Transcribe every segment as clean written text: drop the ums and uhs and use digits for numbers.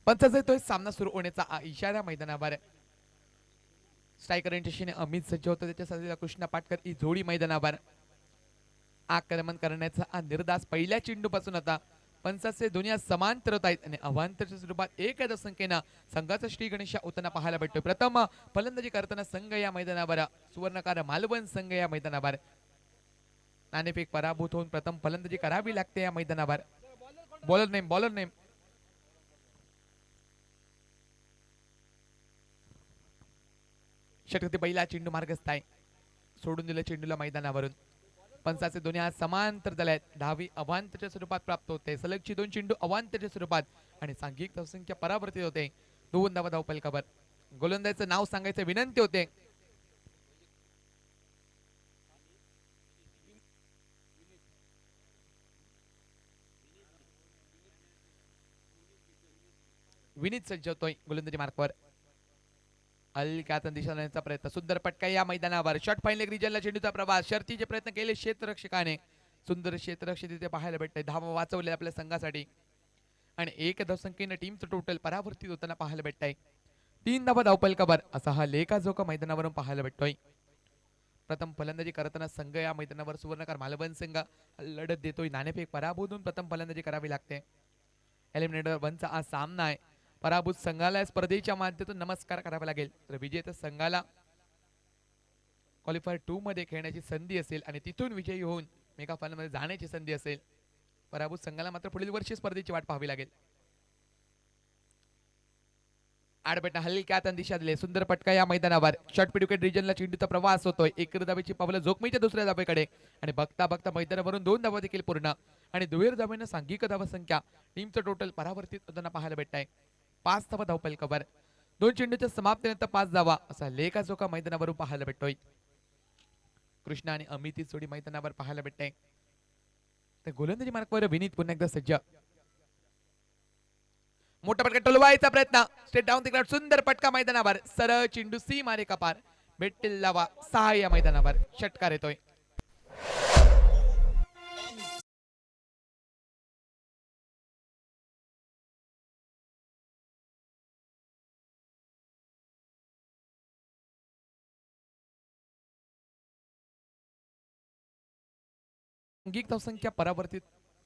पंचाचा येतोय सामना सुरू होण्याचा इशारा मैदानावर. स्ट्रायकर इंटरशीने अमित सज्ज होतो, त्याच्या साथीला कृष्णा पाटकर ही जोडी मैदानावर. आक्रमण करण्याचा निर्धास पहिल्या चेंडूपासून आता पंचाचे दोन्ही समांतर होत आहेत आणि अवांतरच्या स्वरूपात एक संख्येनं संघाचा श्री गणेश होताना पाहायला भेटतोय. प्रथम फलंदाजी करताना संघ या मैदानावर सुवर्णकार मालवण संघ या मैदानावर. नाणेफेक पराभूत होऊन प्रथम फलंदाजी करावी लागते या मैदानावर. बॉलर नेम षटकते पहिला चेंडू मार्गस्थ आहे, सोडून दिलं चेंडूला मैदानावरून. पंचाचे दोन्ही हात समांतर झाले आहेत. दहावी अवांतरच्या स्वरूपात प्राप्त होते. सलगची दोन चेंडू अवांतरच्या स्वरूपात आणि सांघिक धावसंख्या परावर्तित होते. 2 धावा धावफलकावर. गोलंदाजाचं नाव सांगायचं विनंती होते. विनीत सज्ज होतोय गोलंदाजी मार्कवर. हलक्यातून दिशा देण्याचा प्रयत्न, सुंदर पटका या मैदानावर. शॉट फाईन रिजनला चेंडूचा प्रवास, शर्तीचे प्रयत्न केले क्षेत्ररक्षकाने. सुंदर क्षेत्ररक्षक तिथे पाहायला भेटते. धावा वाचवले आपल्या संघासाठी आणि एक धावसंख्येने टीमचं टोटल परावर्तित होताना पाहायला भेटतंय. 3 धावा धावफलकावर असा हा लेखाजोखा मैदानावरून पाहायला भेटतोय. प्रथम फलंदाजी करताना संघ या मैदानावर सुवर्णकार मालवण संघ लढत देतोय. नाणेफेक पराभूतून प्रथम फलंदाजी करावी लागते. एलिमिनेटर 1चा हा सामना आहे. पराभूत संघाला स्पर्धेच्या माध्यमातून नमस्कार करावा लागेल, तर विजेत्या संघाला क्वालिफायर 2 मध्ये खेळण्याची संधी असेल आणि तिथून विजयी होऊन मेगा फायनल मध्ये जाण्याची संधी असेल. पराभूत संघाला मात्र पुढील वर्षी स्पर्धेची वाट पाहावी लागेल. आडबेटा हलक्यात दिशा दिले, सुंदर पटका या मैदानावर. शॉर्ट विकेट रिजनला चेंडूचा प्रवास होतोय. एक धावेची पावलं जोखमीच्या दुसऱ्या धावेकडे आणि बघता बघता मैदानावरून 2 धावा देखील पूर्ण आणि दुहेर धावेनं सांघिक धावा संख्या टीमचं टोटल परावर्तित होताना पाहायला भेटत आहे. 5 धावा धावफलकावर. 2 चेंडूच्या समाप्तीनंतर 5 धावा असा लेखाजोखा मैदानावरून पाहायला भेटतोय. कृष्णा आणि अमित जोडी मैदानावर पाहायला भेटते. तर गोलंदाजी मार्कवर विनीत पुन्हा एकदा सज्ज. मोठा पटका टोलवायचा प्रयत्न, स्ट्रेट डाऊन द ग्राउंड. सुंदर पटका मैदानावर. सरळ चेंडू सी मारे कपार. भेटतील लावा 6 या मैदानावर. षटकार येतोय. सांघिक धावसंख्या परावर्तित,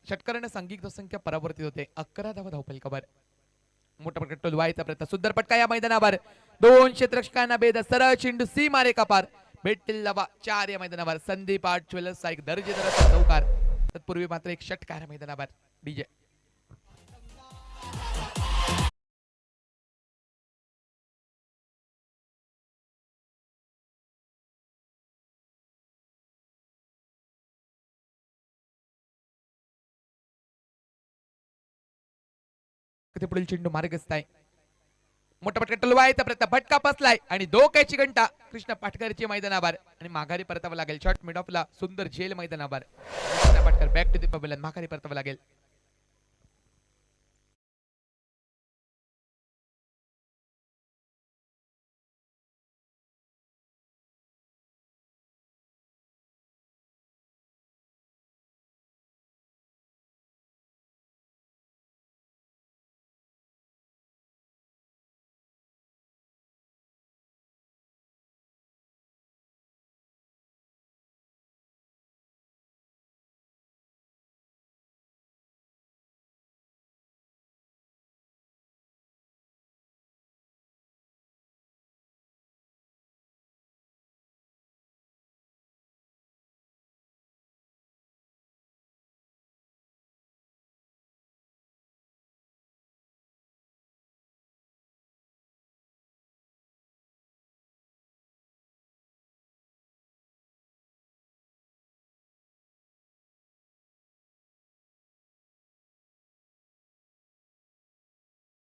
षटकाराने सांघिक धावसंख्या परावर्तित होते. 11 धावा धावफलकावर. मोठा पटका टोलवायचा प्रयत्न, सुंदर पटका या मैदानावर. 2 क्षेत्ररक्षकांना भेद, सरळ चेंडू सी मारे कपार. भेटतील लावा 4 या मैदानावर. संदीप आर्ट ज्वेलर्सचा एक दर्जेदार चौकार. तत्पूर्वी मात्र एक षटकार मैदानावर. डीजे पुढील चेंडू मार्गस्थ आहे. मोठा पटका टोलवायचा प्रयत्न, भटका बसलाय आणि धोक्याची घंटा कृष्ण पाटकरची मैदानावर आणि माघारी परतावं लागेल. शॉट मिड ऑफला सुंदर झेल मैदानावर. Krishna Patkar back to the pavilion, माघारी परतावं लागेल.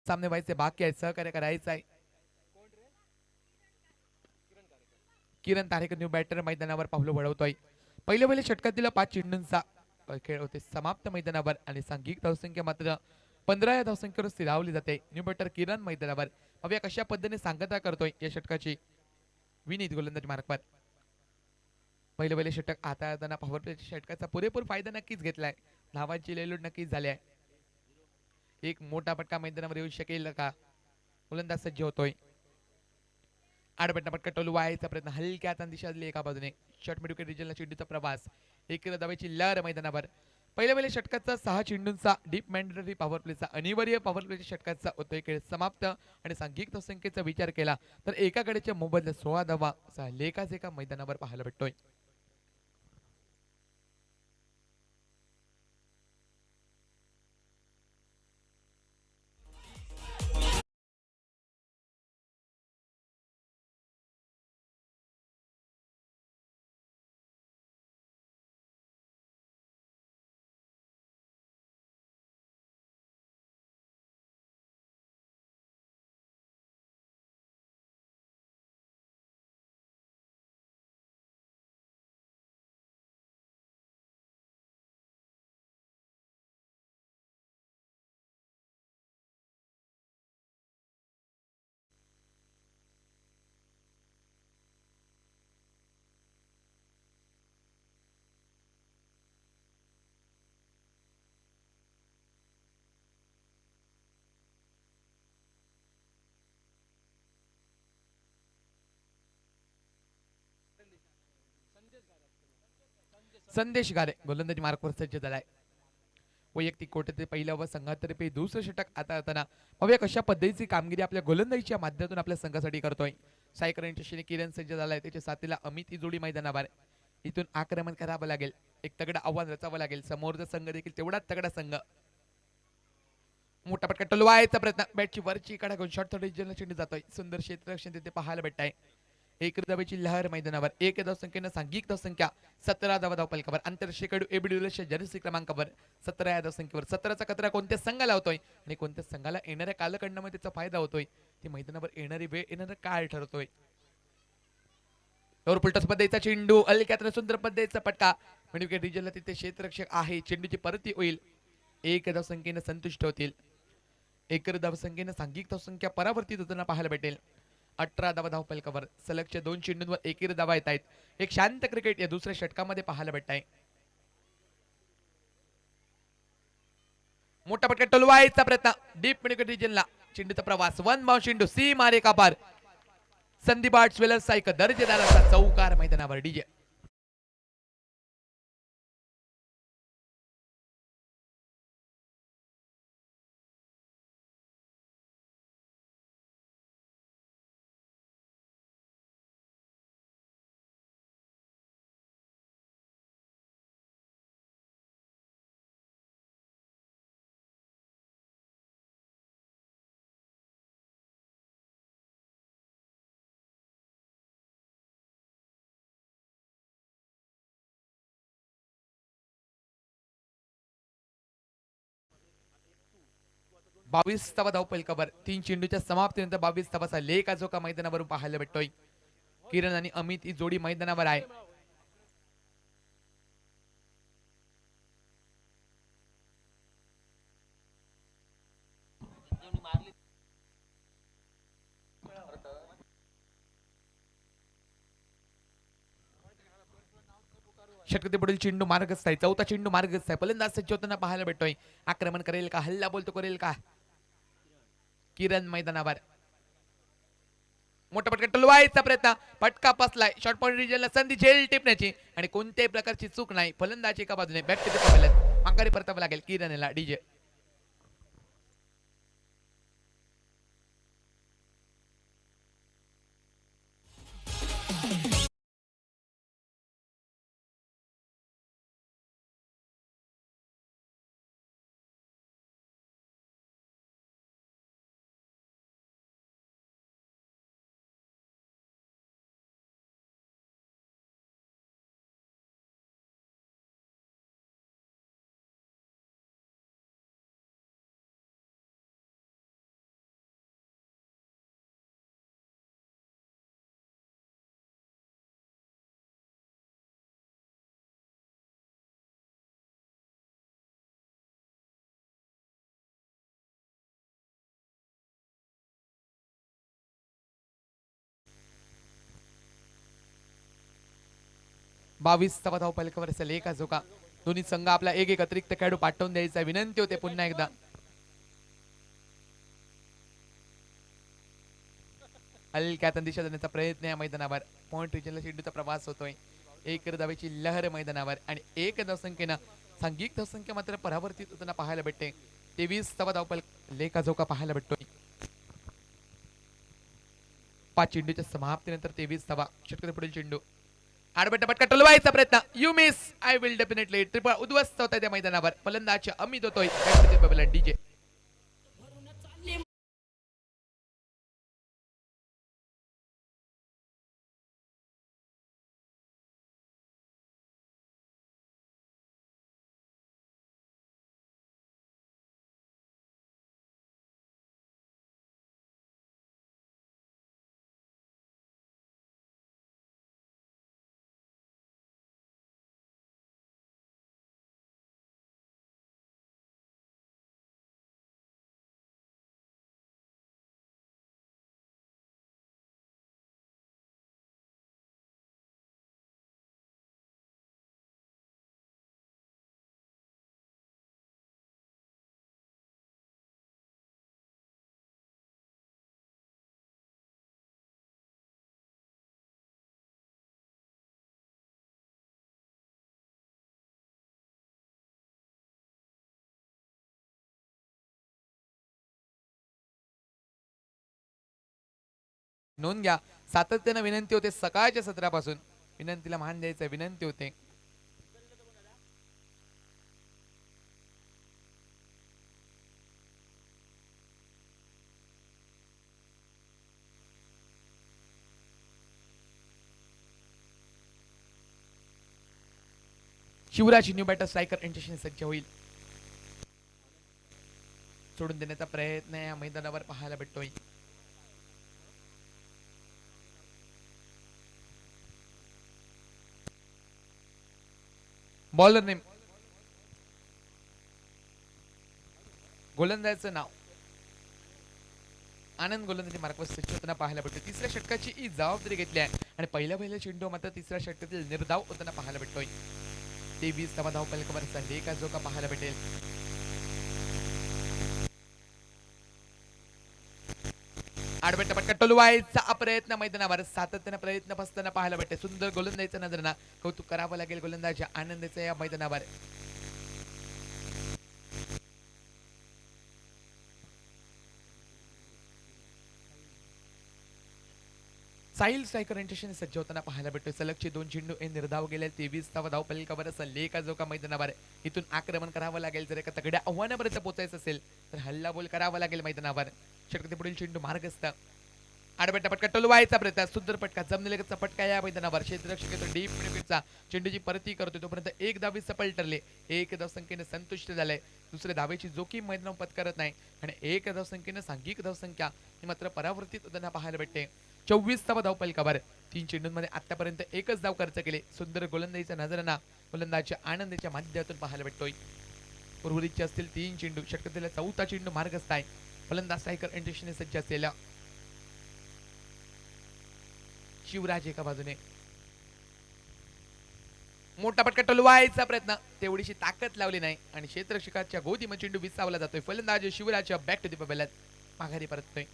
सामने व्हायचे बाकी आहे, सहकार्य करायचं आहे. किरण तारेकर न्यू बॅटर मैदानावर पावलं वळवतोय. पहिले षटकातील 5 चेंडूंचा खेळ होते समाप्त मैदानावर आणि सांघिक धावसंख्या मात्र 15 या धावसंख्येवर स्थिरावली जाते. न्यू बॅटर किरण मैदानावर. अव्या कशा पद्धतीने सांगता करतोय या षटकाची. विनीत गोलंदाज मार्कवर. पहिले षटक हाताळताना पॉवर प्ले षटकाचा पुरेपूर फायदा नक्कीच घेतलाय. धावांची लेलूड नक्कीच झाली आहे. एक मोठा फटका मैदानावर येऊ शकेल का? गोलंदाज सज्ज होतोय. आडपटना पटका टोलू वायाचा प्रयत्न हलक्या हाताने दिशा दिली एका बाजूने. शॉट मिड विकेट रिजनला चेंडूचा प्रवास. एकेरी धावेची लहर मैदानावर. पहिल्या षटकाचा 6 चेंडूंचा डीप मॅन्डेटरी पॉवर प्लेचा अनिवार्य पॉवर प्लेच्या षटकाचा होतोय खेळ समाप्त आणि सांघिक संख्येचा विचार केला तर एकाकडेच्या मोबदल्यात 16 धावा असा लेखाच एका मैदानावर पाहायला भेटतोय. संदेश गारे गोलंदाजी मार्कवर सज्ज झालाय. वैयक्तिक कोट्याचे पहिल्या व संघातर्फे दुसरं षटक आता येताना पाहूया कशा पद्धतीची कामगिरी आपल्या गोलंदाजीच्या माध्यमातून आपल्या संघासाठी करतोय. सायकरच्या श्रेणी किरण सज्ज झालाय. त्याच्या साथीला अमित जोडी मैदानावर. इथून आक्रमण करावं लागेल. एक तगडा आव्हान रचावं लागेल. समोरचा संघ देखील तेवढाच तगडा संघ. मोठा पटका टोलवायचा प्रयत्न बॅटची वरची कडा घेऊन शॉर्ट थर्ड रिजनला चेंडू जातोय. सुंदर क्षेत्ररक्षण तिथे पाहायला भेटत आहे. एक धावेची लहर मैदानावर. एक धावसंख्येनं सांघिक धावसंख्या 17 धावा धावपलकावर. आंतरराष्ट्रीय एबीडब्ल्यूएलच्या जर्सी क्रमांकावर 17 या धावसंख्येवर. 17चा कचरा कोणत्या संघाला होतोय आणि कोणत्या संघाला येणाऱ्या कालखंडामध्ये त्याचा फायदा होतोय ती मैदानावर येणारी वेळ येणारा काळ ठरतोय. पुलटस पद्धतीचा चेंडू अलक्यात सुंदर पद्धतीचा पटका म्हणजे रिजनला तिथे क्षेत्ररक्षक आहे. चेंडूची परती होईल. एक धावसंख्येनं संतुष्ट होतील. एकर धावसंख्येनं सांघिक धावसंख्या परावर्तित होताना पाहायला भेटेल. 18 धावा धावपलकावर. सलगच्या 2 चेंडूंवर एकेरी धावा येत आहेत. एक शांत क्रिकेट या दुसऱ्या षटकामध्ये पाहायला भेटत आहे. मोठा पटका टोलवायचा प्रयत्न डीप मिड रिजनला चेंडूचा प्रवास. वन बाउंड चेंडू सी मारे कापार. संदीप आर्ट्स वेलर्स सायक दर्जेदार असा चौकार मैदानावर. डीजे 22 धावा धावपलकावर. 3 चेंडूच्या समाप्तीनंतर 22 धावाचा लेख आजोका मैदानावरून पाहायला भेटतोय. किरण आणि अमित ही जोडी मैदानावर आहे. षटकते पुढील चेंडू मार्गस्थ आहे. चौथा चेंडू मार्गस्थ आहे. फलंदाज सज्ज होताना पाहायला भेटतोय. आक्रमण करेल का? हल्ला बोलतो करेल का? किरण मैदानावर. मोठा पटका टोलवायचा प्रयत्न. पटका पसलाय. शॉर्ट पॉइंट रिजनला संधी झेल टिपण्याची आणि कोणत्याही प्रकारची चूक नाही. फलंदाज एका बाजूने बॅट माघारी परतावं लागेल किरणला. डीजे 22 धाव पलकावर असेल. एक झोका. दोन्ही संघ आपला एक अतिरिक्त खेळाडू पाठवून द्यायचा विनंती होते पुन्हा एकदा. हलक्या तंदिशा देण्याचा प्रयत्न या मैदानावर. पॉइंट रिजनला चेंडूचा प्रवास होतोय. एक धावेची लहर मैदानावर आणि एक धावसंख्येनं सांघिक धावसंख्या मात्र परावर्तित होताना पाहायला भेटते. 23 धावपल लेखाजोखा पाहायला भेटतोय. 5 चेंडूच्या समाप्तीनंतर 23 धावा. षटकातील पुढील चेंडू आडबट्टा पटका टोलवायचा प्रयत्न. You miss. I will definitely. Triple उद्ध्वस्त होत आहे त्या मैदानावर. फलंदाज अमित होतोय. डीजे नोंद घ्या. सातत्यानं विनंती होते सकाळच्या सत्रापासून. विनंतीला मान द्यायचं विनंती होते. शिवराज न्यू बॅटर स्ट्रायकर यांच्याशी सज्ज होईल. सोडून देण्याचा प्रयत्न या मैदानावर पाहायला भेटतोय. बॉलर नेम गोलंदाजाचं नाव आनंद गोलंदाजी मार्कवर सज्ज होताना पाहायला भेटतो. तिसऱ्या षटकाची ही जबाबदारी घेतली आहे आणि पहिल्या चेंडू मात्र तिसऱ्या षटकातील निर्धाव होताना पाहायला भेटतोय. 23 धाव फलकावरचा लेखा जोखा पाहायला भेटेल. आडबट्टा पटका टोलवायचा प्रयत्न मैदानावर सातत्याने प्रयत्न फसताना पाहायला भेटते. सुंदर गोलंदाजीचा नजराना कौतुक करावं लागेल गोलंदाज आनंदाचा या मैदानावर. साहिल स्ट्रायकर यांच्याशी सज्ज होताना पाहायला भेटतो. सलगचे 2 चेंडू हे निर्धाव गेले. 23 धाव फलकावर असा लेखा जोखा मैदानावर. इथून आक्रमण करावं लागेल. जर एका तगड्या आव्हानापर्यंत पोहोचायचं असेल तर हल्ला बोल करावा लागेल मैदानावर. षटकातील पुढील चेंडू मार्गस्थ. आडबट्टा पटका टोलवायचा प्रयत्न. सुंदर पटका जमलेला पटका या मैदानावर. क्षेत्ररक्षक येतो डीप मिडफील्डचा चेंडूची परती करतो. तोपर्यंत एक धावी सफल ठरले. एक धावसंख्येने संतुष्ट झाले. दुसऱ्या धावेची जोखीम मैदानावर पत्करत नाही आणि एक धावसंख्येने सांघिक धावसंख्या ही मात्र परावर्तित होताना पाहायला भेटते. 24 धाव फलकावर. 3 चेंडूंमध्ये आतापर्यंत एकच धाव खर्च केले. सुंदर गोलंदाजीचा नजराना गोलंदाजच्या आनंदाच्या माध्यमातून पाहायला भेटतोय. उर्वरितचे असतील 3 चेंडू. षटकातील 4था चेंडू मार्गस्थ आहे. फलंदाज स्ट्रायकर यांच्याशी सज्ज असलेला शिवराज एका बाजूने. मोठा पटका टोलवायचा प्रयत्न. तेवढीशी ताकद लावली नाही आणि क्षेत्ररक्षकाच्या गोदीमध्ये चेंडू विसावला जातोय. फलंदाज शिवराज बॅक टू द पबेलात माघारी परततोय.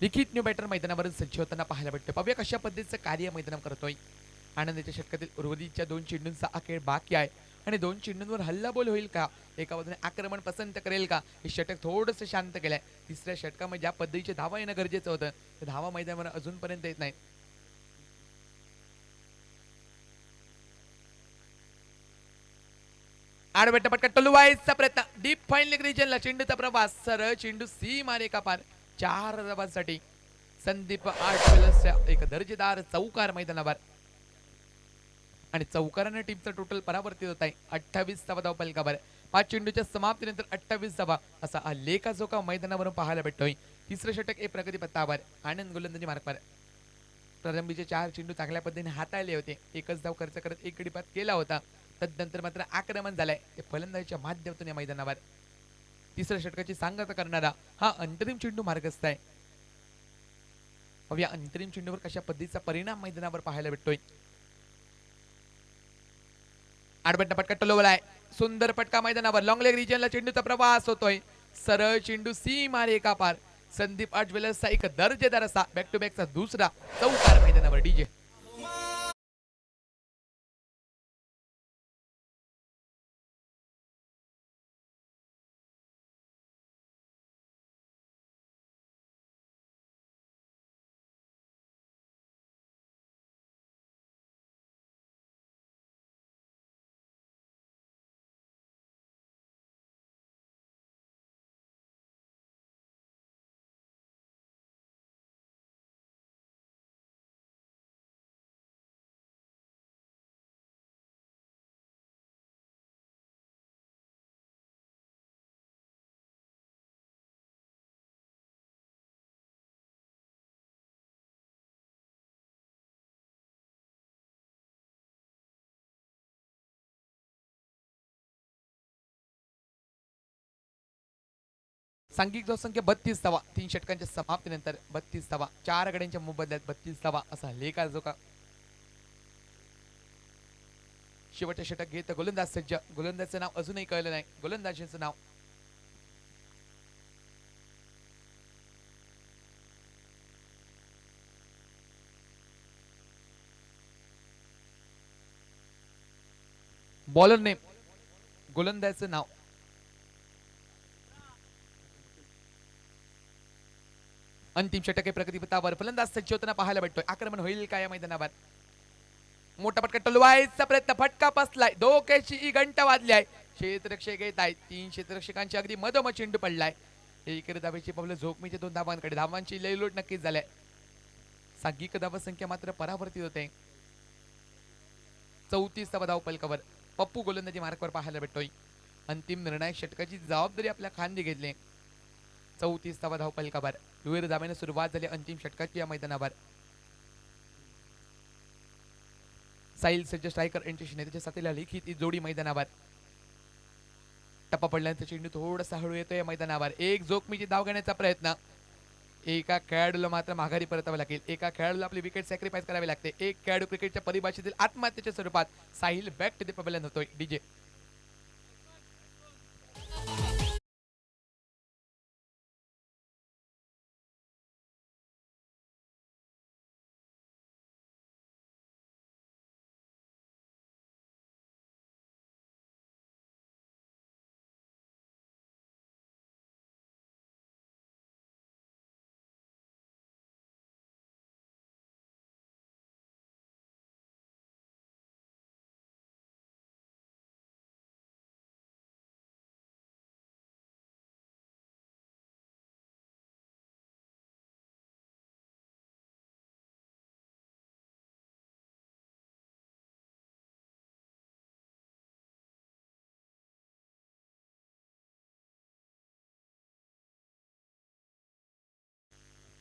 लिखित न्यू बॅटर मैदानावर सज्ज होताना पाहायला भेटते. पाहूया कशा पद्धतीचं कार्य मैदानावर करतोय. आनंदाच्या षटकातील उर्वरितच्या 2 चेंडूंचा अखेर बाकी आहे आणि 2 चेंडूंवर हल्ला बोल होईल का, एका बाजूने आक्रमण पसंत करेल का, हे षटक थोडंसं शांत केलंय. तिसऱ्या षटकामध्ये ज्या पद्धतीचे धावा येणं गरजेचं होतं ते धावा मैदानावर अजूनपर्यंत येत नाही. आडवेट पटका टोलवायचा प्रयत्न डीप फाईन लेग रिजनला चेंडूचा प्रवास सरळ चेंडू सी मारे का पार 4 धावांसाठी संदीप आठवलच्या एक दर्जेदार चौकार मैदानावर आणि चौकाराने टीमचा टोटल परावर्तित होत आहे 28 धावा धावफलकावर 5 चेंडूच्या समाप्तीनंतर 28 धावा असा हा लेखाजोखा मैदानावरून पाहायला भेटतोय तिसरं षटक एक प्रगती पत्तावर आनंद गोलंदाजी मार्कवर प्रारंभीचे 4 चेंडू चांगल्या पद्धतीने हाताळले होते एकच धाव खर्च करत एक गडीपात केला होता तदनंतर मात्र आक्रमण झालंय ते फलंदाजीच्या माध्यमातून या मैदानावर तिसऱ्या षटकाची सांगता करणारा हा अंतरिम चेंडू मार्गस्थ आहे या अंतरिम चेंडूवर कशा पद्धतीचा परिणाम मैदानावर पाहायला भेटतोय आडबट्टा पटका टोलवलाय सुंदर पटका मैदानावर लॉंग लेग रिजनला चेंडूचा प्रवास होतोय सरळ चेंडू सी मारे का पार संदीप आठ ज्वेलर्सचा एक दर्जेदार असा बॅक टू बॅकचा दुसरा चौकार मैदानावर डीजे सांघिक संख्या 32 धावा 3 षटकांच्या समाप्तीनंतर 32 धावा 4 गड्यांच्या मोबदल्यात 32 धावा असा लेखा जो का शेवटचे षटक घेत गोलंदाज सज्ज गोलंदाजचं नाव अजूनही कळलं नाही गोलंदाजीचं नाव बॉलर नेम गोलंदाजचं नाव अंतिम षटक आहे प्रगतीपथावर फलंदाज सज्ज होताना पाहायला भेटतोय आक्रमण होईल का या मैदानावर मोठा फटका टोलवायचा प्रयत्न फटका बसलाय डोक्याची घंटा वाजली आहे क्षेत्ररक्षक घेत आहेत 3 क्षेत्ररक्षकांची अगदी मधोमध चेंडू पडलाय एक धावेची पावलं झोकमीचे 2 धावांकडे धावांची लयलोट नक्कीच झाल्या सांघिक धावसंख्या मात्र परावर्तित होते 34 धावा धावफलकावर पप्पू गोलंदाजी मार्कवर पाहायला भेटतोय अंतिम निर्णायक षटकाची जबाबदारी आपल्या खांदी घेतली 34 धावा धावफलकावर दुहेरी धाब्याने सुरुवात झाली अंतिम षटकाची या मैदानावर साहिल सज्ज स्ट्रायकर यांच्याशी त्याच्या साथीला लिखित ही जोडी मैदानावर टप्पा पडल्यानंतर चेंडू थोडासा हळू येतो या मैदानावर एक जोखमीची धाव घेण्याचा प्रयत्न एका खेळाडूला मात्र माघारी परतावं लागेल एका खेळाडूला आपली विकेट सॅक्रिफाईस करावी लागते एक खेळाडू क्रिकेटच्या परिभाषेतील आत्महत्येच्या स्वरूपात Sahil back to the pavilion होतोय डीजे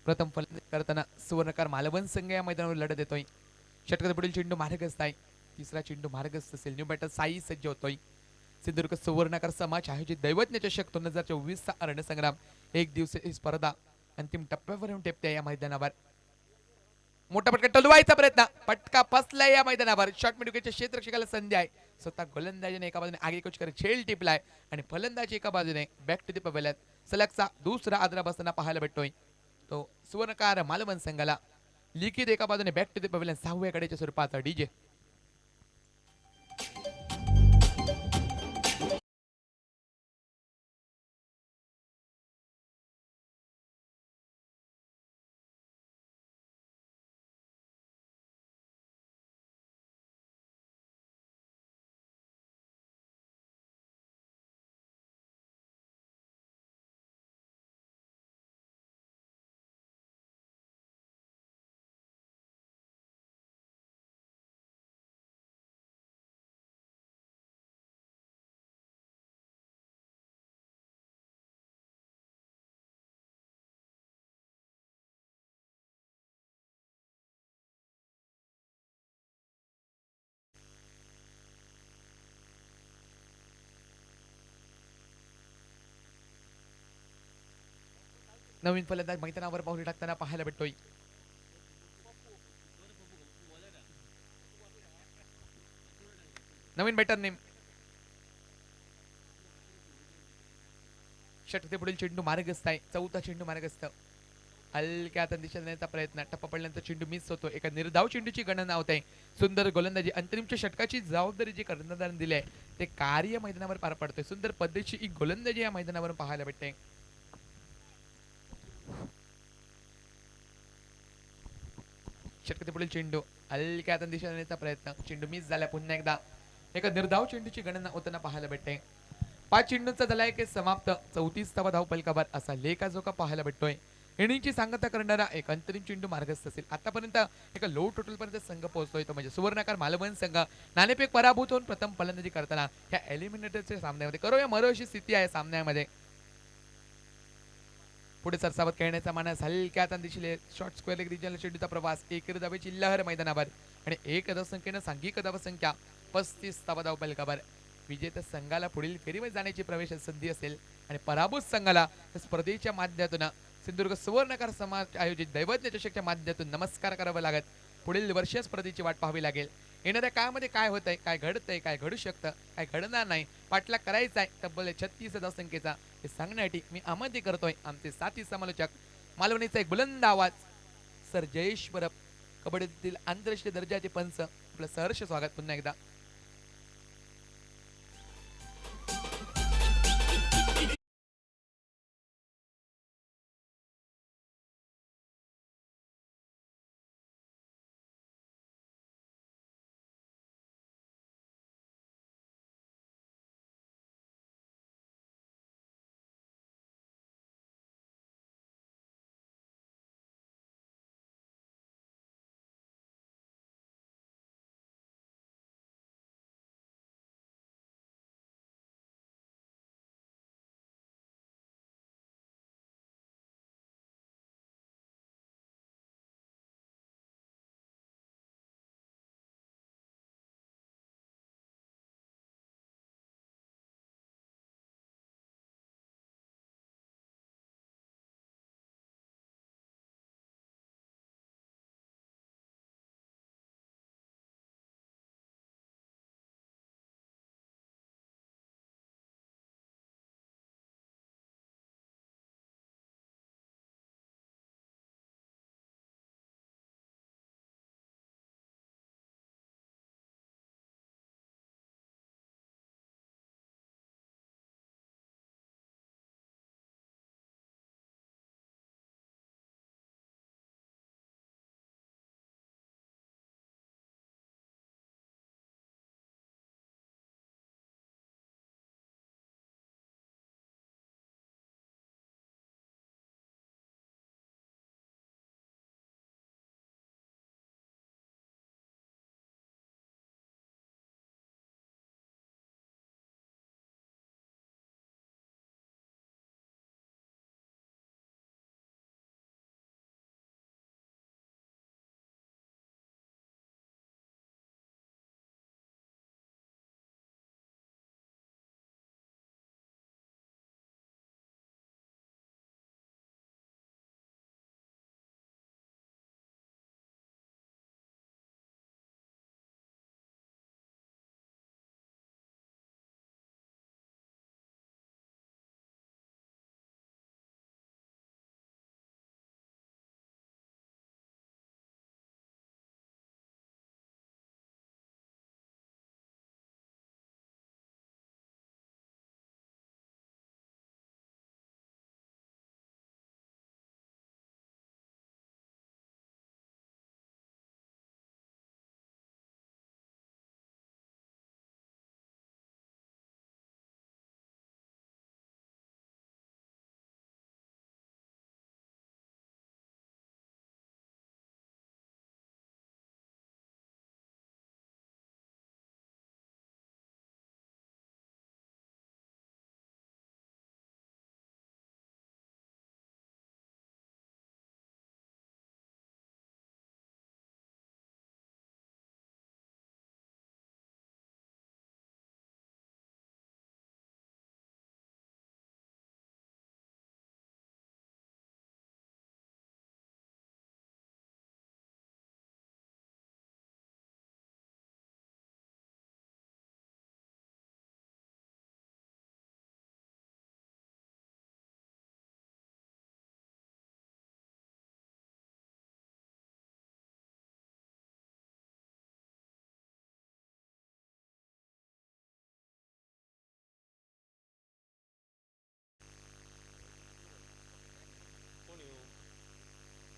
प्रथम फलंदाजी करताना सुवर्णकार मालवण संघ या मैदानावर लढत येतोय षटकाचा पुढील चेंडू मार्गस्थ आहे तिसरा चेंडू मार्गस्थ असेल न्यू बॅटर साई सज्ज होतोय सिंधुदुर्ग सुवर्णकार समाज आयोजित दैवज्ञ चषक 2024 चा रणसंग्राम एक दिवसीय स्पर्धा अंतिम टप्प्यावर येऊन टेपते या मैदानावर मोठा फटका टोलवायचा प्रयत्न फटका फसलाय या मैदानावर शॉर्ट मिडविकेटच्या क्षेत्ररक्षकाला संधी आहे स्वतः गोलंदाजीने एका बाजूने आगे कुछ करत झेल टिपलाय आणि फलंदाजी एका बाजूने बॅक टू द पवेलियन सलगचा दुसरा आदरा बसताना पाहायला भेटतोय तो सुवर्णकार मालवण संघाला लिखित एका बाजूने बॅक टू द पवेलियन 6व्या कडेच्या स्वरूपाचा डीजे नवीन फलंदाज मैदानावर पाऊल टाकताना पाहायला भेटतोय. नवीन बॅटर नेम. षटके पुढील चेंडू मार्गस्थ आहे. चौथा चेंडू मार्गस्थ. हलक्या हाताने दिशा देण्याचा प्रयत्न. टप्पा पडल्यानंतर चेंडू मिस होतो. एका निर्धाव चेंडूची गणना होत आहे. सुंदर गोलंदाजी. अंतरिमच्या षटकाची जबाबदारी जी कर्णधाराने दिली आहे ते कार्य मैदानावर पार पडतोय. सुंदर पद्धतीची एक गोलंदाजी या मैदानावर पाहायला भेटते. षटके पुढील चेंडू हलक्या हाताने दिशा देण्याचा प्रयत्न. चेंडू मिस झाला. पुन्हा एकदा एका निर्धाव चेंडूची गणना होताना पाहायला भेटते. 5 चेंडूंचा झाला एक समाप्त. 34 धाव फलकाबाद असा लेखाजोखा पाहायला भेटतोय. इनिंगची सांगता करणारा एक अंतरिम चेंडू मार्गस्थ असेल. आतापर्यंत एका लो टोटल पर्यंत संघ पोहोचतोय तो म्हणजे सुवर्णकार मालवण संघ नाणेफेक पराभूत होऊन प्रथम फलंदाजी करताना ह्या एलिमिनेटरच्या सामन्यामध्ये करो या मरो अशी स्थिती आहे सामन्यामध्ये. पुढे सरसावत खेळण्याचा मानस. हलक्या हाताने दिशेले शॉर्ट स्क्वेअर लेग रिजनल चेंडूचा प्रवास. एकेरी धावेची लहर मैदानावर आणि एक धावसंख्येनं सांघिक धावसंख्या 35 धाव फलकावर. विजेत्या संघाला पुढील फेरीमध्ये जाण्याची प्रवेश संधी असेल आणि पराभूत संघाला स्पर्धेच्या माध्यमातून सिंधुदुर्ग सुवर्णकार समाज आयोजित दैवज्ञ चषकच्या माध्यमातून नमस्कार करावा लागत पुढील वर्ष स्पर्धेची वाट पाहावी लागेल. येणाऱ्या काळामध्ये काय होतंय, काय घडतंय, काय घडू शकतं, काय घडणार नाही, पाठला करायचा आहे तब्बल 36 धावसंख्येचा हे सांगण्यासाठी मी आमंत्रित करतोय आमचे साथी समालोचक मालवणीचा एक बुलंद आवाज सर जयेश परब कबड्डीतील आंतरराष्ट्रीय दर्जाचे पंच. आपलं सहर्ष स्वागत पुन्हा एकदा.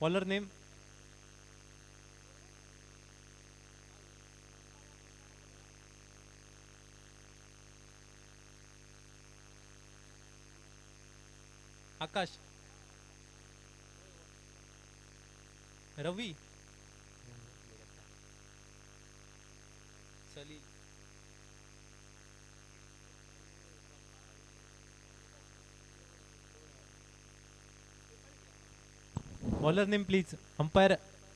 Bowler name Akash Ravi Salil bowler name please. Umpire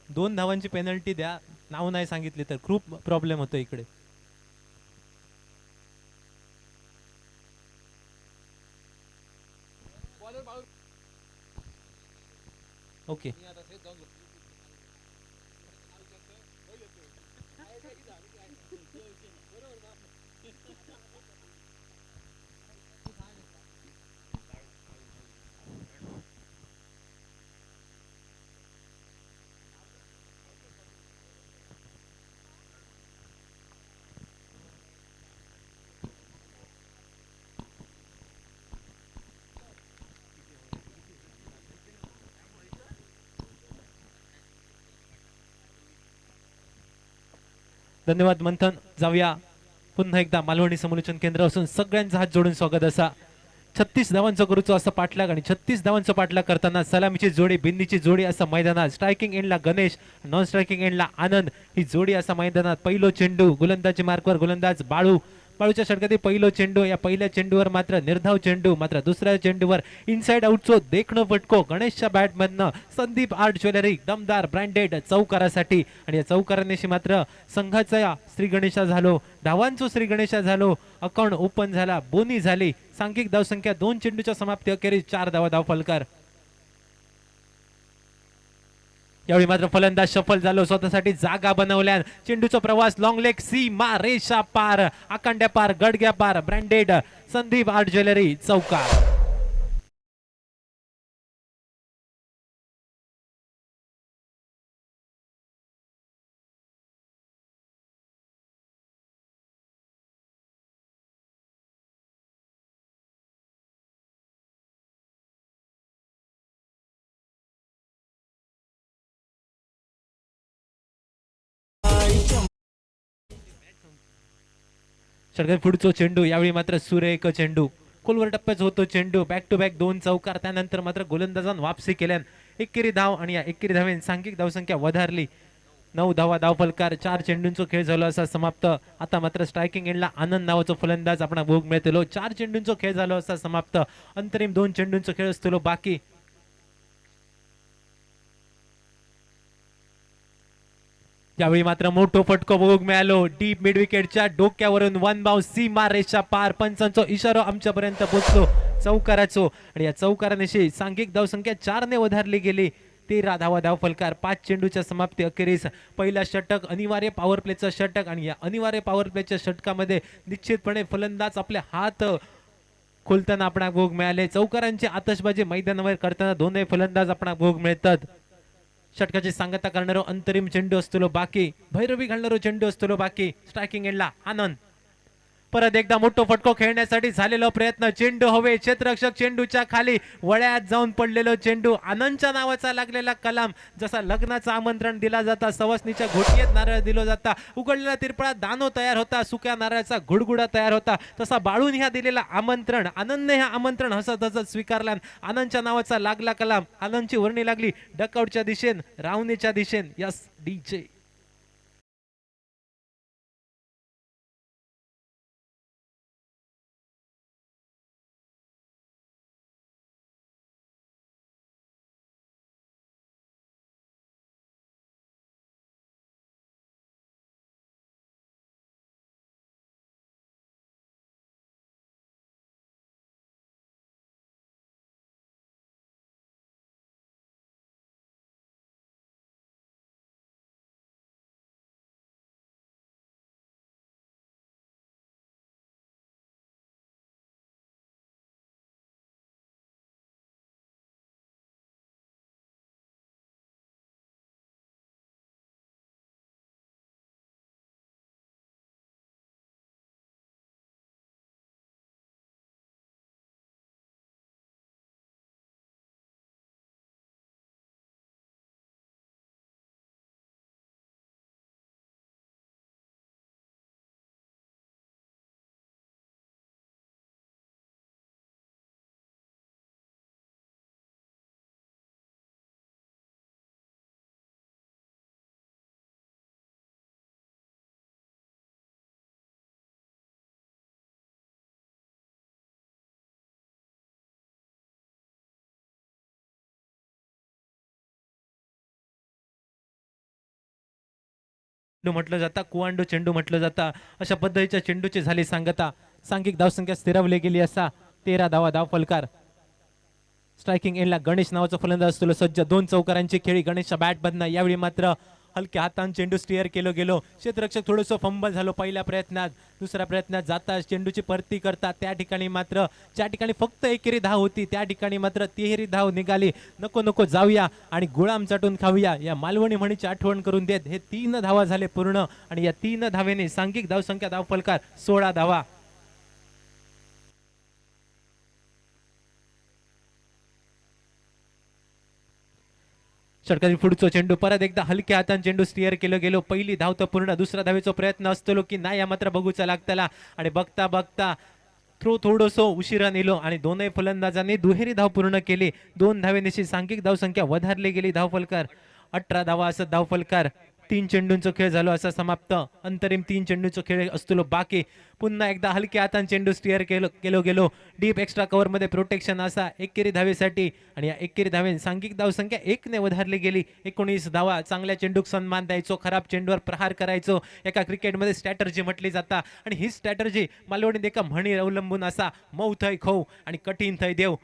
2 धावांची पेनल्टी द्या. नाव नाही सांगितले तर खूप प्रॉब्लेम होतो इकडे. ओके धन्यवाद मंथन. जाऊया पुन्हा एकदा मालवणी समालोचन केंद्र असून सगळ्यांचा हात जोडून स्वागत असा. 36 धावांचा करूचो असा पाठलाग आणि 36 धावांचा पाठलाग करताना सलामीची जोडी बिंदीची जोडी असा मैदानात स्ट्रायकिंग एंडला गणेश नॉन स्ट्रायकिंग एंडला आनंद ही जोडी असा मैदानात. पहिलो चेंडू गोलंदाजी मार्कवर गोलंदाज बाळूच्या षटकातील पहिलो चेंडू. या पहिल्या चेंडूवर मात्र निर्धाव चेंडू. मात्र दुसऱ्या चेंडूवर इनसाइड आउटचो देखणं फटको गणेशच्या बॅटमधनं संदीप आर्ट ज्वेलरी दमदार ब्रँडेड चौकारासाठी. आणि या चौकारानेशी मात्र संघाचा श्री गणेशा झालो. धावांचो श्री गणेशा झालो. अकाउंट ओपन झाला. बोनी झाली. सांघिक धावसंख्या 2 चेंडूच्या समाप्ती अखेरीस 4 धावा धाव फलकार. यावेळी मात्र फलंदाज सफल झालो. स्वतःसाठी जागा बनवल्या. चेंडूचा प्रवास लॉंग लेग सीमा रेषा पार आकांड्या पार गडग्या पार ब्रँडेड संदीप आर्ट ज्वेलरी चौकार. षटकार पुढचो चेंडू. यावेळी मात्र सुरेख चेंडू. खोलवर टप्प्याच होतो चेंडू. बॅक टू बॅक 2 चौकार. त्यानंतर मात्र गोलंदाजान वापसी केल्यान एकेरी धाव आणि या एकेरी धावेन सांघिक धावसंख्या वधारली. 9 धावा धाव फलकार. 4 चेंडूंचा खेळ झाला असा समाप्त. आता मात्र स्ट्रायकिंग एंडला आनंद नावाचा फलंदाज आपण भोग मिळतलो. 4 चेंडूंचा खेळ झाला असा समाप्त. अंतरिम 2 चेंडूंचा खेळ असतो बाकी. यावेळी मात्र मोठो फटको भोग मिळालो. डीप मिड विकेटच्या डोक्यावरून 1 बाउन्स सीमा रेषा पार. पंचांचा इशारा आमच्यापर्यंत पोहोचलो चौकाराचो. आणि या चौकारानेशी सांघिक धावसंख्या 4 ने वधारली गेली. 13 धावा धाव फलकार. 5 चेंडूच्या समाप्ती अखेरीस पहिला षटक अनिवार्य पॉवर प्लेचा षटक. आणि या अनिवार्य पॉवर प्लेच्या षटकामध्ये निश्चितपणे फलंदाज आपले हात खोलताना आपणाक भोग मिळाले. चौकारांची आतषबाजी मैदानावर करताना दोन्ही फलंदाज आपणाक भोग मिळतात. षटकाची सांगता करणारो अंतरिम चेंडू असतो बाकी. भैरवी घालणारो चेंडू असतो बाकी. स्ट्रायकिंग एंडला आनंद. परत एकदा मोठो फटको खेळण्यासाठी झालेला प्रयत्न. चेंडू हवे. क्षेत्ररक्षक चेंडूच्या खाली वळ्यात जाऊन पडलेलो चेंडू. आनंदच्या नावाचा लागलेला कलाम. जसा लग्नाचं आमंत्रण दिला जाता सवसनीच्या घोटीत नारळ दिलो जाता. उघडलेला तिरपळा दानो तयार होता. सुक्या नारळाचा गुडगुडा तयार होता. तसा बाळून ह्या दिलेला आमंत्रण आनंदने ह्या आमंत्रण हसत हसत स्वीकारला. आनंदच्या नावाचा लागला कलाम. आनंदची वर्णी लागली डकआउटच्या दिशेन रावणीच्या दिशेन. Yes DJ. म्हटलं जातं, कुवांडो चेंडू म्हटलं जातं. अशा पद्धतीच्या चेंडूची झाली सांगता. सांघिक धावसंख्या स्थिरावली गेली असा 13 धावा धाव फलकार. स्ट्रायकिंग एंडला गणेश नावाचा फलंदाज असतो सज्ज. 2 चौकारांची खेळी गणेशच्या बॅट बंद. यावेळी मात्र हलक्या हातान चेंडू स्टिअर केलो गेलो. क्षेत्ररक्षक थोडंसं फंबल झालो पहिल्या प्रयत्नात. दुसऱ्या प्रयत्नात जाता चेंडूची परती करता त्या ठिकाणी मात्र ज्या ठिकाणी फक्त एकेरी धाव होती त्या ठिकाणी मात्र तिहेरी धाव निघाली. नको नको जाऊया आणि गुळाम चाटून खाऊया या मालवणी म्हणीची आठवण करून देत हे 3 धावा झाले पूर्ण आणि या 3 धावेने सांघिक धावसंख्या धाव फलकार 16 धावा. षटकातील पुढचा चेंडू परत एकदा हलक्या हाताने चेंडू स्टिअर केलं गेलो. पहिली धाव तर पूर्ण. दुसरा धावेचा प्रयत्न असतो की नाही या मात्र बघूचा लागताला आणि बघता बघता थ्रो थोडंसं उशिरा नेलो आणि दोनही फलंदाजांनी दुहेरी धाव पूर्ण केली. 2 धावेनिशी सांघिक धावसंख्या वधारली गेली. धावफलकार 18 धावा असं धावफलकार. 3 चेंडूंचा खेळ झालो असा समाप्त. अंतरिम 3 चेंडूंचा खेळ असतो बाकी. पुन्हा एकदा हलक्या हाताने चेंडू स्टिअर केलो गेलो. डीप एक्स्ट्रा कव्हर मध्ये प्रोटेक्शन असा एकेरी धावेसाठी आणि या एकेरी धावेन सांघिक धावसंख्या 1 ने वधारली गेली. 19 धावा. चांगल्या चेंडूक सन्मान द्यायचो, खराब चेंडूवर प्रहार करायचो. एका क्रिकेटमध्ये स्ट्रॅटर्जी म्हटली जाता आणि ही स्ट्रॅटर्जी मालवणी देखा म्हणी अवलंबून असा मऊ थय खो आणि कठीण थय देव.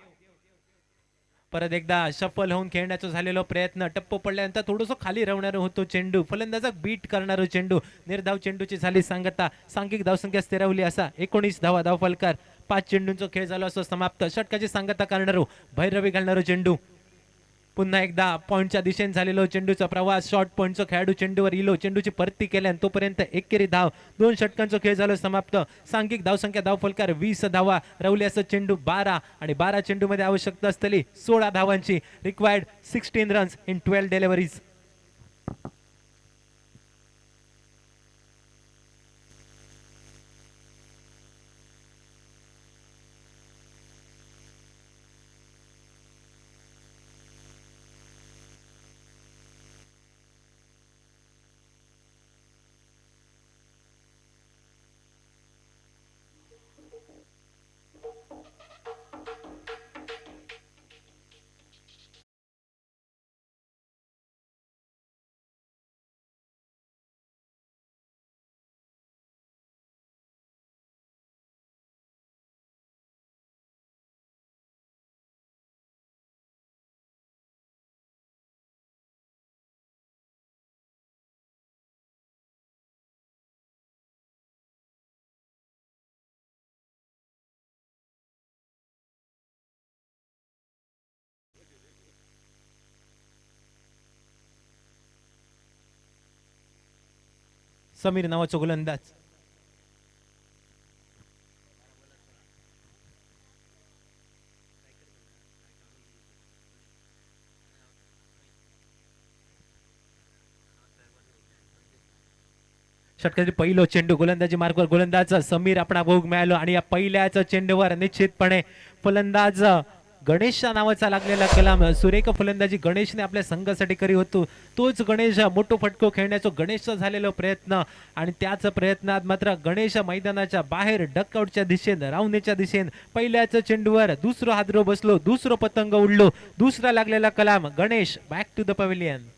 परत एकदा शफल होऊन खेळण्याचा झालेला प्रयत्न. टप्पो पडल्यानंतर थोडंसं खाली राहणार होतो चेंडू. फलंदाजाक बीट करणारो चेंडू. निर्धाव चेंडूची झाली सांगता. सांघिक धावसंख्या स्थिरावली असा 19 धावा धाव फलकार. 5 चेंडूंचा खेळ झाला असो समाप्त. षटकाची सांगता करणारो भैरवी घालणारो चेंडू. पुन्हा एकदा पॉइंटच्या दिशेने झालेलो चेंडूचा प्रवास. शॉर्ट पॉइंटचा खेळाडू चेंडूवर इलो. चेंडूची परती केल्यान तोपर्यंत एकेरी धाव. 2 षटकांचा खेळ झाला समाप्त. सांघिक धावसंख्या धाव फलकार 20 धावा. रवली असं चेंडू 12 आणि 12 चेंडूमध्ये आवश्यकता असलेली 16 धावांची. Required 16 runs in 12 deliveries. Sameer नावाचा गोलंदाज. षटकातील पहिलो चेंडू गोलंदाजी मार्कवर गोलंदाज समीर आपणा भोग मिळालो आणि या पहिल्याच चेंडूवर निश्चितपणे फलंदाज गणेश नावाचा लागलेला कलाम. सुरेख फलंदाजी गणेशने आपल्या संघासाठी करी होतो. तोच गणेश मोठो फटको खेळण्याचा गणेशचा झालेला प्रयत्न आणि त्याच प्रयत्नात मात्र गणेश मैदानाच्या बाहेर डकआउटच्या दिशेने रावणीच्या दिशेने पहिल्याच चेंडूवर दुसरं हादरो बसलो. दुसरं पतंग उडलो. दुसरा लागलेला कलाम. Ganesh back to the pavilion.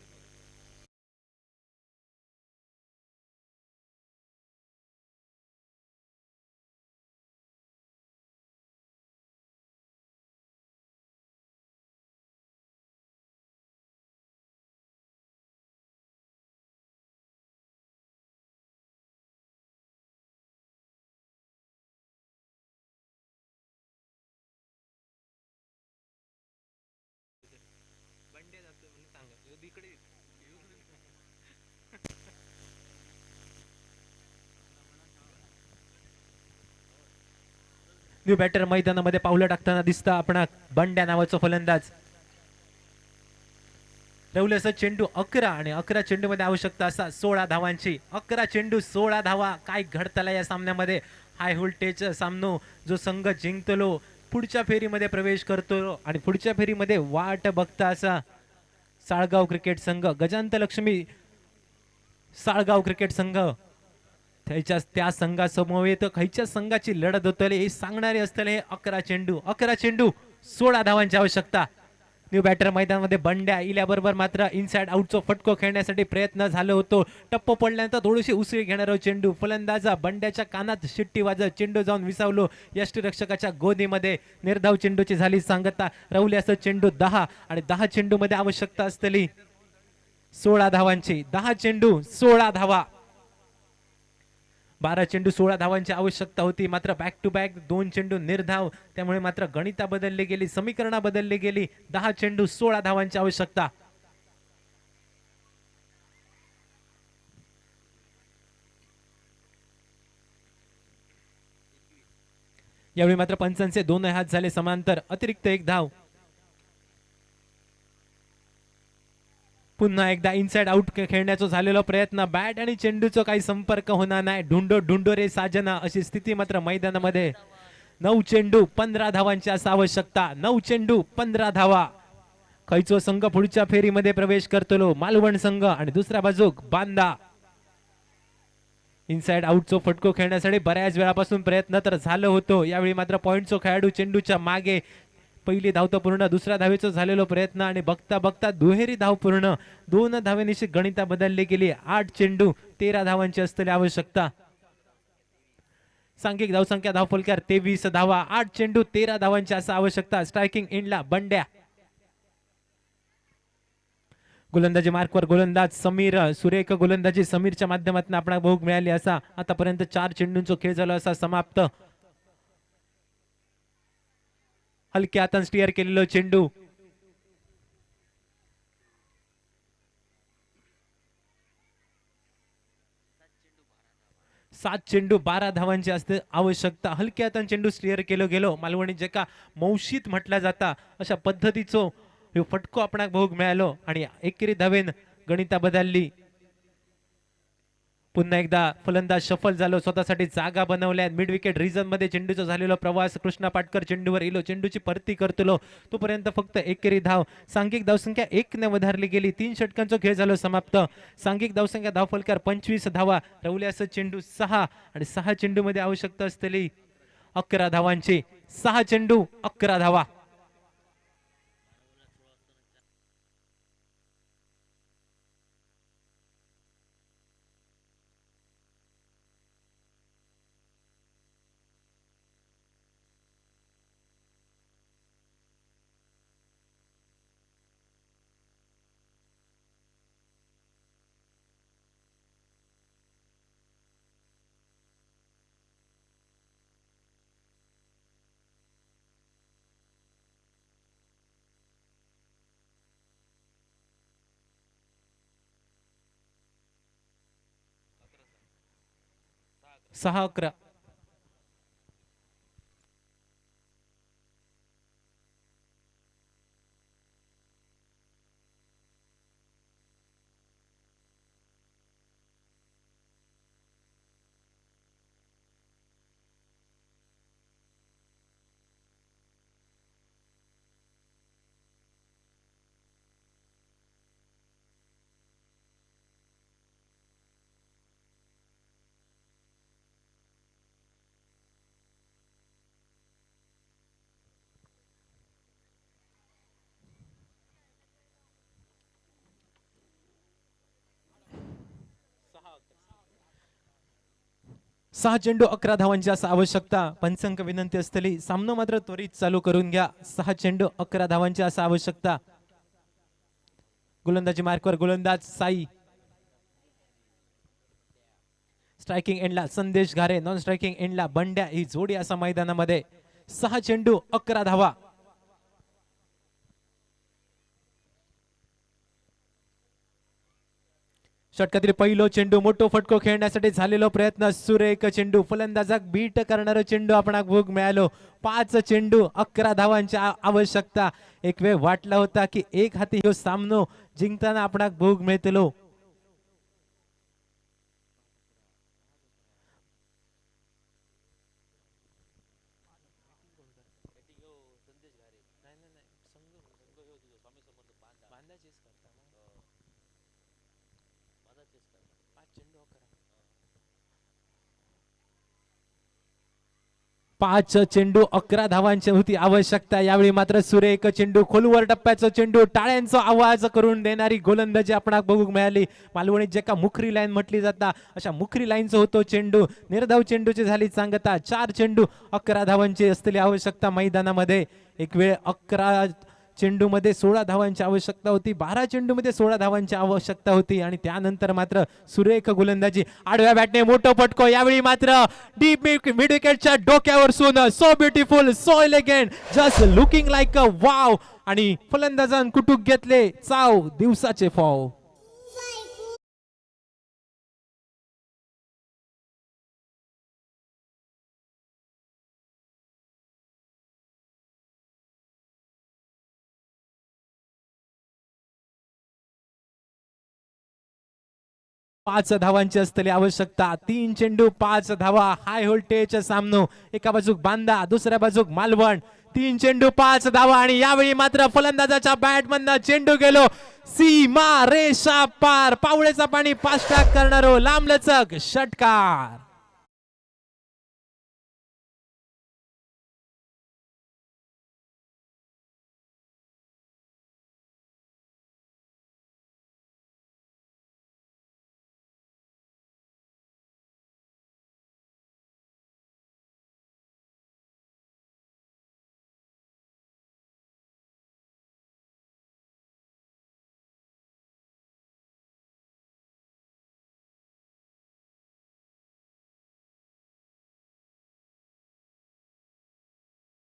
New batter मैदानामध्ये पावलं टाकताना दिसतं आपण बंड्या नावाचा फलंदाज. रवले असं चेंडू 11 आणि 11 चेंडू मध्ये आवश्यकता असा 16 धावांची. 11 चेंडू 16 धावा. काय घडतला या सामन्यामध्ये. हाय व्होल्टेज सामनो जो संघ जिंकतलो पुढच्या फेरीमध्ये प्रवेश करतो आणि पुढच्या फेरीमध्ये वाट बघता असा साळगाव क्रिकेट संघ. गजांत लक्ष्मी साळगाव क्रिकेट संघ त्या संघासमवेत खयच्या संघाची लढत होतले हे सांगणारे असतले. 11 चेंडू 11 चेंडू 16 धावांची आवश्यकता. न्यू बॅटर मैदानामध्ये बंड्या इल्याबरोबर मात्र इनसाइड आउटचा फटको खेळण्यासाठी प्रयत्न झाला होतो. टप्प पडल्यानंतर थोडीशी उसळी घेणारा चेंडू फलंदाजा बंड्याच्या कानात शिट्टी वाजत चेंडू जाऊन विसावलो यष्टीरक्षकाच्या गोदीमध्ये. निर्धाव चेंडूची झाली सांगता. रवल्याचं चेंडू 10 आणि 10 चेंडू मध्ये आवश्यकता असलेली 16 धावांची. 10 चेंडू 16 धावा. 12 चेंडू 16 धावांची आवश्यकता होती. मात्र बॅक टू बॅक 2 चेंडू निर्धाव, त्यामुळे मात्र गणिता बदलली गेली, समीकरणा बदलली गेली. 10 चेंडू 16 धावांची आवश्यकता. यावेळी मात्र पंचांचे दोन हात झाले समांतर. अतिरिक्त एक धाव. पुन्हा एकदा इनसाइड आउट खेळण्याचा झालेला प्रयत्न. बॅट आणि चेंडूचा काही संपर्क होणार नाही. ढुंडो ढुंडो रे साजना अशी स्थिती मात्र मैदानामध्ये. 9 चेंडू 15 धावांची असं आवश्यकता. 9 चेंडू 15 धावा. खैचो संघ पुढच्या फेरीमध्ये प्रवेश करतो. मालवण संघ आणि दुसऱ्या बाजूक बांदा. इनसाइड आउटचा फटको खेळण्यासाठी बऱ्याच वेळापासून प्रयत्न तर झालं होतो. यावेळी मात्र पॉइंटचा खेळाडू चेंडूच्या मागे. पहिली धाव तर पूर्ण, दुसऱ्या धावेचा झालेला प्रयत्न आणि बघता बघता दुहेरी धाव पूर्ण. 2 धावेनिशी गणिता बदलली गेली. 8 चेंडू 13 धावांची असलेली आवश्यकता. सांघिक धावसंख्या धावफलक्यावर 23 धावा. 8 चेंडू 13 धावांची असं आवश्यकता. स्ट्रायकिंग एंडला बंड्या. गोलंदाजी मार्कवर गोलंदाज समीर. सुरेख गोलंदाजी समीरच्या माध्यमातून आपल्याला भोग मिळाली. असा आतापर्यंत 4 चेंडूंचा खेळ झाला असा समाप्त. हलक्या हाताने स्टीअर केलेलो चेंडू. सात चेंडू 12 धावांची असते आवश्यकता. हलक्या हाताने चेंडू स्टीअर केलो गेलो. मालवणी जे का मौशीत म्हटला जाता अशा पद्धतीचो फटको आपणाक भोग मिळालो आणि एकेरी धावेन गणिता बदलली. पुन्हा एकदा फलंदाज सफल झालो. स्वतःसाठी जागा बनवल्या. मिड विकेट रिजन मध्ये चेंडूचा झालेला प्रवास. कृष्णा पाटकर चेंडूवर इलो. चेंडूची परती करतलो. तोपर्यंत फक्त एकेरी धाव. सांघिक धावसंख्या 1 ने वधारली गेली. 3 षटकांचा खेळ झालो समाप्त. सांघिक धावसंख्या धावफलकावर 25 धावा. रवल्याचं चेंडू 6 आणि 6 चेंडू मध्ये आवश्यकता असलेली 11 धावांची. 6 चेंडू 11 धावा. सहा 11. सहा चेंडू 11 धावांची असं आवश्यकता. पंचांक विनंती असलेली सामना मात्र त्वरित चालू करून घ्या. 6 चेंडू 11 धावांची असं आवश्यकता. गोलंदाजी मार्कवर गोलंदाज साई. स्ट्रायकिंग एंडला संदेश घारे. नॉन स्ट्रायकिंग एंडला बंड्या. ही जोडी असा मैदानामध्ये. 6 चेंडू 11 धावा. षटकातील पहिलो चेंडू. मोठो फटको खेळण्यासाठी झालेलो प्रयत्न. सुरेख चेंडू. फलंदाजाक बीट करणारा चेंडू आपणाक भोग मिळालो. 5 चेंडू 11 धावांची आवश्यकता. एक वेळ वाटला होता की एक हाती ह्यो सामनो जिंकताना आपणाक भोग मिळतलो. 5 चेंडू 11 धावांची होती आवश्यकता. यावेळी मात्र सुरेख चेंडू, खोलवर टप्प्याचा चेंडू, टाळ्यांचा आवाज करून देणारी गोलंदाजी आपण बघूक मिळाली. मालवणीत जे का मुखरी लाईन म्हटली जाता अशा मुखरी लाईनचा होतो चेंडू. निर्धाव चेंडूची झाली सांगता. 4 चेंडू 11 धावांची असलेली आवश्यकता मैदानामध्ये. एक वेळ 11 चेंडू मध्ये 16 धावांची आवश्यकता होती, 12 चेंडू मध्ये 16 धावांची आवश्यकता होती आणि त्यानंतर मात्र सुरेख गोलंदाजी, आडव्या बॅटने मोठं फटको. यावेळी मात्र डीप मिड विकेटच्या डोक्यावर सोनं. So beautiful, so elegant, just looking like a wow. आणि फलंदाजान कुटुक घेतले चाव, दिवसाचे फाव. 5 धावांची असलेली आवश्यकता. 3 चेंडू 5 धावा. हाय व्होल्टेज सामनो. एका बाजूक बांदा, दुसऱ्या बाजूक मालवण. 3 चेंडू 5 धावा आणि यावेळी मात्र फलंदाजाच्या बॅट मधनं चेंडू गेलो सीमा रेषा पार. पावळेचा पाणी पाष्टाक करणारो लांबलचक षटकार.